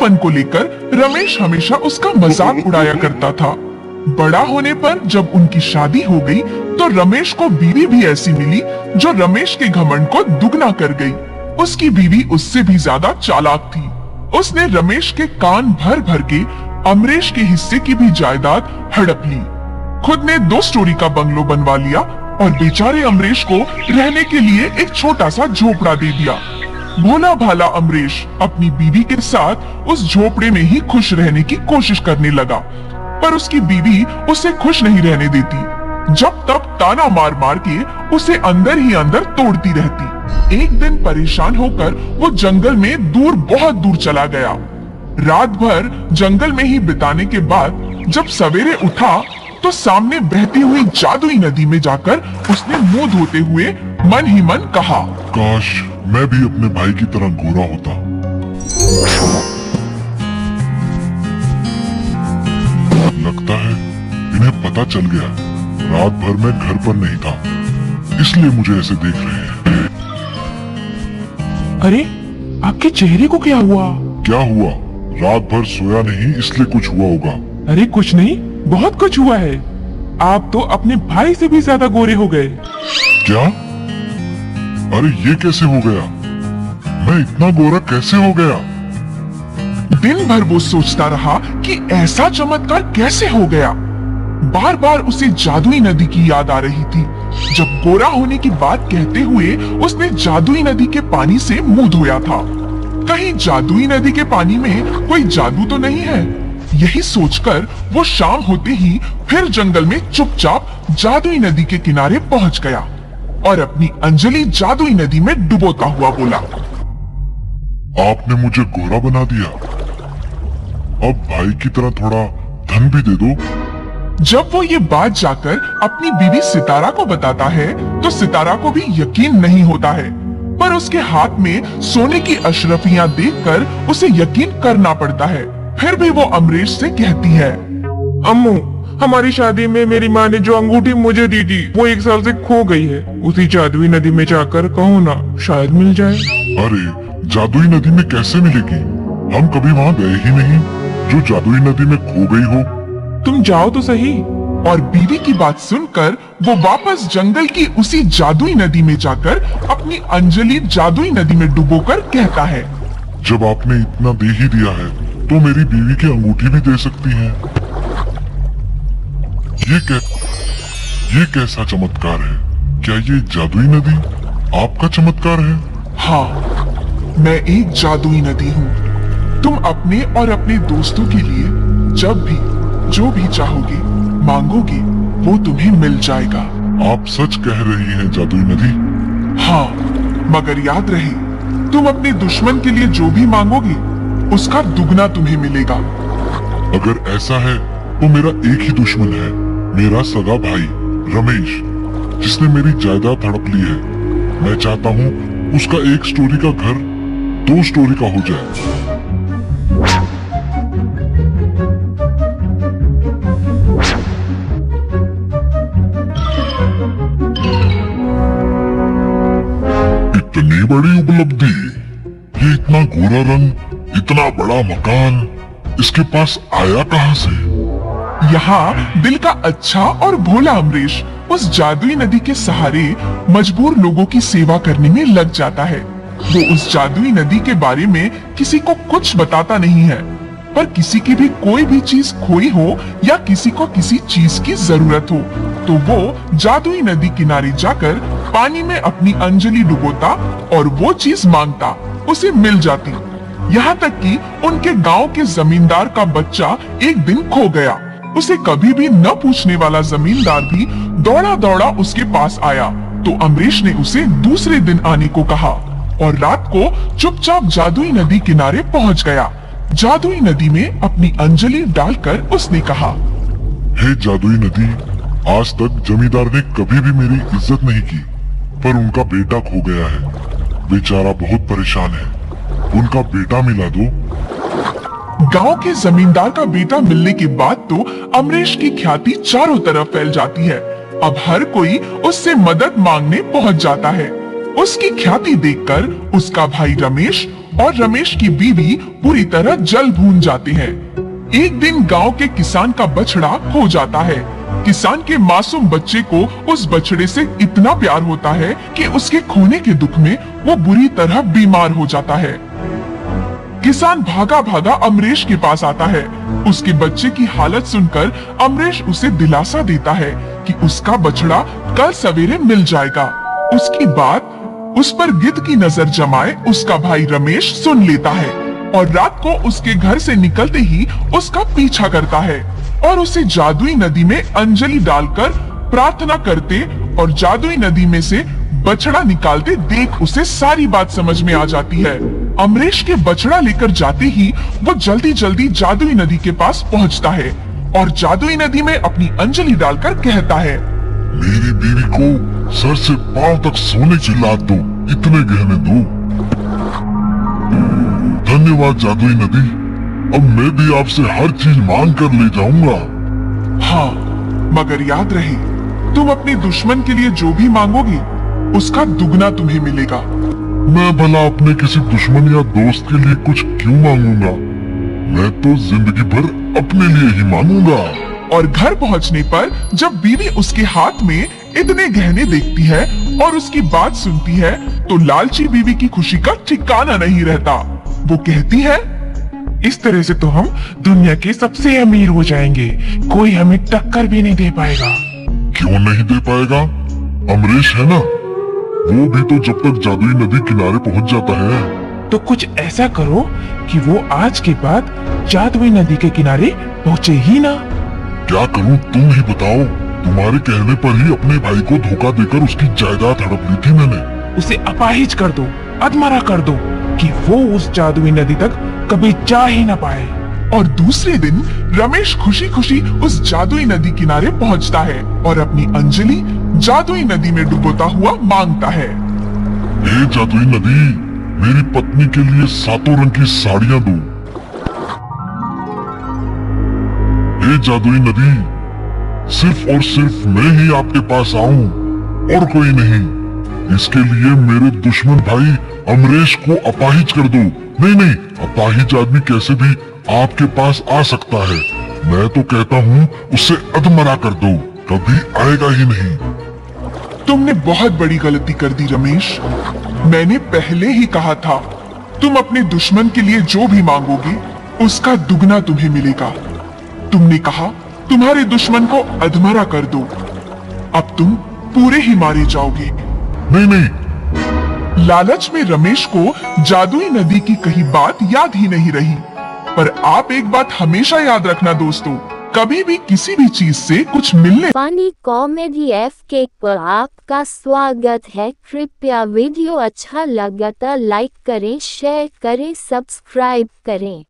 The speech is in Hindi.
छोटेपन को लेकर रमेश हमेशा उसका मजाक उड़ाया करता था। बड़ा होने पर जब उनकी शादी हो गई तो रमेश को बीवी भी ऐसी मिली जो रमेश के घमंड को दुगना कर गई। उसकी बीवी उससे भी ज्यादा चालाक थी। उसने रमेश के कान भर भर के अमरेश के हिस्से की भी जायदाद हड़प ली। खुद ने 2 स्टोरी का बंगलो बनवा लिया और बेचारे अमरेश को रहने के लिए एक छोटा सा झोपड़ा दे दिया। भोला भाला अमरेश अपनी बीवी के साथ उस झोपड़े में ही खुश रहने की कोशिश करने लगा, पर उसकी बीवी उसे खुश नहीं रहने देती। जब तब ताना मार मार के उसे अंदर ही अंदर तोड़ती रहती। एक दिन परेशान होकर वो जंगल में दूर, बहुत दूर चला गया। रात भर जंगल में ही बिताने के बाद जब सवेरे उठा तो सामने बहती हुई जादुई नदी में जाकर उसने मुंह धोते हुए मन ही मन कहा, काश मैं भी अपने भाई की तरह गोरा होता। लगता है इन्हें पता चल गया, रात भर मैं घर पर नहीं था, इसलिए मुझे ऐसे देख रहे हैं। अरे आपके चेहरे को क्या हुआ? क्या हुआ? रात भर सोया नहीं इसलिए कुछ हुआ होगा। अरे कुछ नहीं, बहुत कुछ हुआ है। आप तो अपने भाई से भी ज्यादा गोरे हो गए। क्या? अरे ये कैसे हो गया? मैं इतना गोरा कैसे हो गया? दिन भर वो सोचता रहा कि ऐसा चमत्कार कैसे हो गया। बार बार उसे जादुई नदी की याद आ रही थी। जब गोरा होने की बात कहते हुए उसने जादुई नदी के पानी से मुंह धोया था। कहीं जादुई नदी के पानी में कोई जादू तो नहीं है? यही सोचकर वो शाम होते ही फिर जंगल में चुपचाप जादुई नदी के किनारे पहुंच गया और अपनी अंजलि जादुई नदी में डुबोता हुआ बोला, आपने मुझे गोरा बना दिया, अब भाई की तरह थोड़ा धन भी दे दो। जब वो ये बात जाकर अपनी बीवी सितारा को बताता है तो सितारा को भी यकीन नहीं होता है, पर उसके हाथ में सोने की अशरफियां देखकर उसे यकीन करना पड़ता है। फिर भी वो अमरेश से कहती है, अम्मू, हमारी शादी में मेरी माँ ने जो अंगूठी मुझे दी थी वो 1 साल से खो गई है। उसी जादुई नदी में जाकर कहो ना, शायद मिल जाए। अरे जादुई नदी में कैसे मिलेगी? हम कभी वहाँ गए ही नहीं जो जादुई नदी में खो गई हो। तुम जाओ तो सही। और बीवी की बात सुनकर वो वापस जंगल की उसी जादुई नदी में जाकर अपनी अंजलि जादुई नदी में डुबोकर कहता है, जब आपने इतना दे ही दिया है तो मेरी बीवी की अंगूठी भी दे सकती हैं। ये कैसा चमत्कार है? क्या ये जादुई नदी आपका चमत्कार है? हाँ, मैं एक जादुई नदी हूँ। तुम अपने और अपने दोस्तों के लिए जब भी जो भी चाहोगे मांगोगे वो तुम्हें मिल जाएगा। आप सच कह रही हैं जादुई नदी? हाँ, मगर याद रहे तुम अपने दुश्मन के लिए जो भी मांगोगे उसका दुगना तुम्हें मिलेगा। अगर ऐसा है तो मेरा एक ही दुश्मन है, मेरा सगा भाई रमेश, जिसने मेरी जायदाद हड़प ली है। मैं चाहता हूँ उसका 1 स्टोरी का घर 2 स्टोरी का हो जाए। इतनी बड़ी उपलब्धि, ये इतना गोरा रंग, इतना बड़ा मकान इसके पास आया कहाँ से? यहाँ दिल का अच्छा और भोला अमरीश उस जादुई नदी के सहारे मजबूर लोगों की सेवा करने में लग जाता है। वो उस जादुई नदी के बारे में किसी को कुछ बताता नहीं है, पर किसी की भी कोई भी चीज खोई हो या किसी को किसी चीज की जरूरत हो तो वो जादुई नदी किनारे जाकर पानी में अपनी अंजलि डुबोता और वो चीज मांगता, उसे मिल जाती। यहाँ तक कि उनके गांव के जमींदार का बच्चा एक दिन खो गया। उसे कभी भी न पूछने वाला जमींदार भी दौड़ा दौड़ा उसके पास आया तो अमरीश ने उसे दूसरे दिन आने को कहा और रात को चुपचाप जादुई नदी किनारे पहुंच गया। जादुई नदी में अपनी अंजलि डालकर उसने कहा, हे जादुई नदी, आज तक जमींदार ने कभी भी मेरी इज्जत नहीं की, पर उनका बेटा खो गया है। बेचारा बहुत परेशान है, उनका बेटा मिला दो। गांव के जमींदार का बेटा मिलने के बाद तो अमरीश की ख्याति चारों तरफ फैल जाती है। अब हर कोई उससे मदद मांगने पहुंच जाता है। उसकी ख्याति देखकर उसका भाई रमेश और रमेश की बीवी पूरी तरह जल भून जाते हैं। एक दिन गांव के किसान का बछड़ा खो जाता है। किसान के मासूम बच्चे को उस बछड़े से इतना प्यार होता है कि उसके खोने के दुख में वो बुरी तरह बीमार हो जाता है। किसान भागा भागा अमरेश के पास आता है। उसके बच्चे की हालत सुनकर अमरेश उसे दिलासा देता है कि उसका बछड़ा कल सवेरे मिल जाएगा। उसकी बात उस पर गिद्ध की नजर जमाए उसका भाई रमेश सुन लेता है और रात को उसके घर से निकलते ही उसका पीछा करता है और उसे जादुई नदी में अंजलि डालकर प्रार्थना करते और जादुई नदी में से बछड़ा निकालते देख उसे सारी बात समझ में आ जाती है। अमरेश के बछड़ा लेकर जाते ही वो जल्दी जल्दी जादुई नदी के पास पहुंचता है और जादुई नदी में अपनी अंजलि डालकर कहता है, मेरी बीवी को सर से पांव तक सोने की लाद दो, इतने गहने दो। धन्यवाद जादुई नदी, अब मैं भी आपसे हर चीज मांग कर ले जाऊंगा। हाँ, मगर याद रहे तुम अपने दुश्मन के लिए जो भी मांगोगे उसका दुगना तुम्हें मिलेगा। मैं भला अपने किसी दुश्मन या दोस्त के लिए कुछ क्यों मांगूंगा? मैं तो जिंदगी भर अपने लिए ही मांगूंगा। और घर पहुंचने पर जब बीवी उसके हाथ में इतने गहने देखती है और उसकी बात सुनती है तो लालची बीवी की खुशी का ठिकाना नहीं रहता। वो कहती है, इस तरह से तो हम दुनिया के सबसे अमीर हो जाएंगे, कोई हमें टक्कर भी नहीं दे पाएगा। क्यों नहीं दे पाएगा? अमरीश है ना, वो भी तो जब तक जादुई नदी किनारे पहुंच जाता है। तो कुछ ऐसा करो कि वो आज के बाद जादुई नदी के किनारे पहुँचे ही ना। क्या करूं तुम ही बताओ। तुम्हारे कहने पर ही अपने भाई को धोखा देकर उसकी जायदाद हड़प ली थी मैंने। उसे अपाहिज कर दो, अधमरा कर दो कि वो उस जादुई नदी तक कभी जा ही ना पाए। और दूसरे दिन रमेश खुशी खुशी उस जादुई नदी किनारे पहुंचता है और अपनी अंजलि जादुई नदी में डुबोता हुआ मांगता है, हे जादुई नदी, मेरी पत्नी के लिए 7 रंग की साड़ियां दो। हे जादुई नदी, सिर्फ और सिर्फ मैं ही आपके पास आऊं और कोई नहीं। इसके लिए मेरे दुश्मन भाई अमरेश को अपाहिज कर दो। नहीं, अपाहिज आदमी कैसे भी आपके पास आ सकता है। मैं तो कहता हूँ उसे अधमरा कर दो, कभी आएगा ही नहीं। तुमने बहुत बड़ी गलती कर दी रमेश। मैंने पहले ही कहा था, तुम अपने दुश्मन के लिए जो भी मांगोगे उसका दुगना तुम्हें मिलेगा। तुमने कहा तुम्हारे दुश्मन को अधमरा कर दो, अब तुम पूरे ही मारे जाओगे। नहीं। लालच में रमेश को जादुई नदी की कही बात याद ही नहीं रही। पर आप एक बात हमेशा याद रखना दोस्तों, कभी भी किसी भी चीज से कुछ मिलने फनी कॉमेडी FK पर आपका स्वागत है। कृपया वीडियो अच्छा लगा तो लाइक करें, शेयर करें, सब्सक्राइब करें।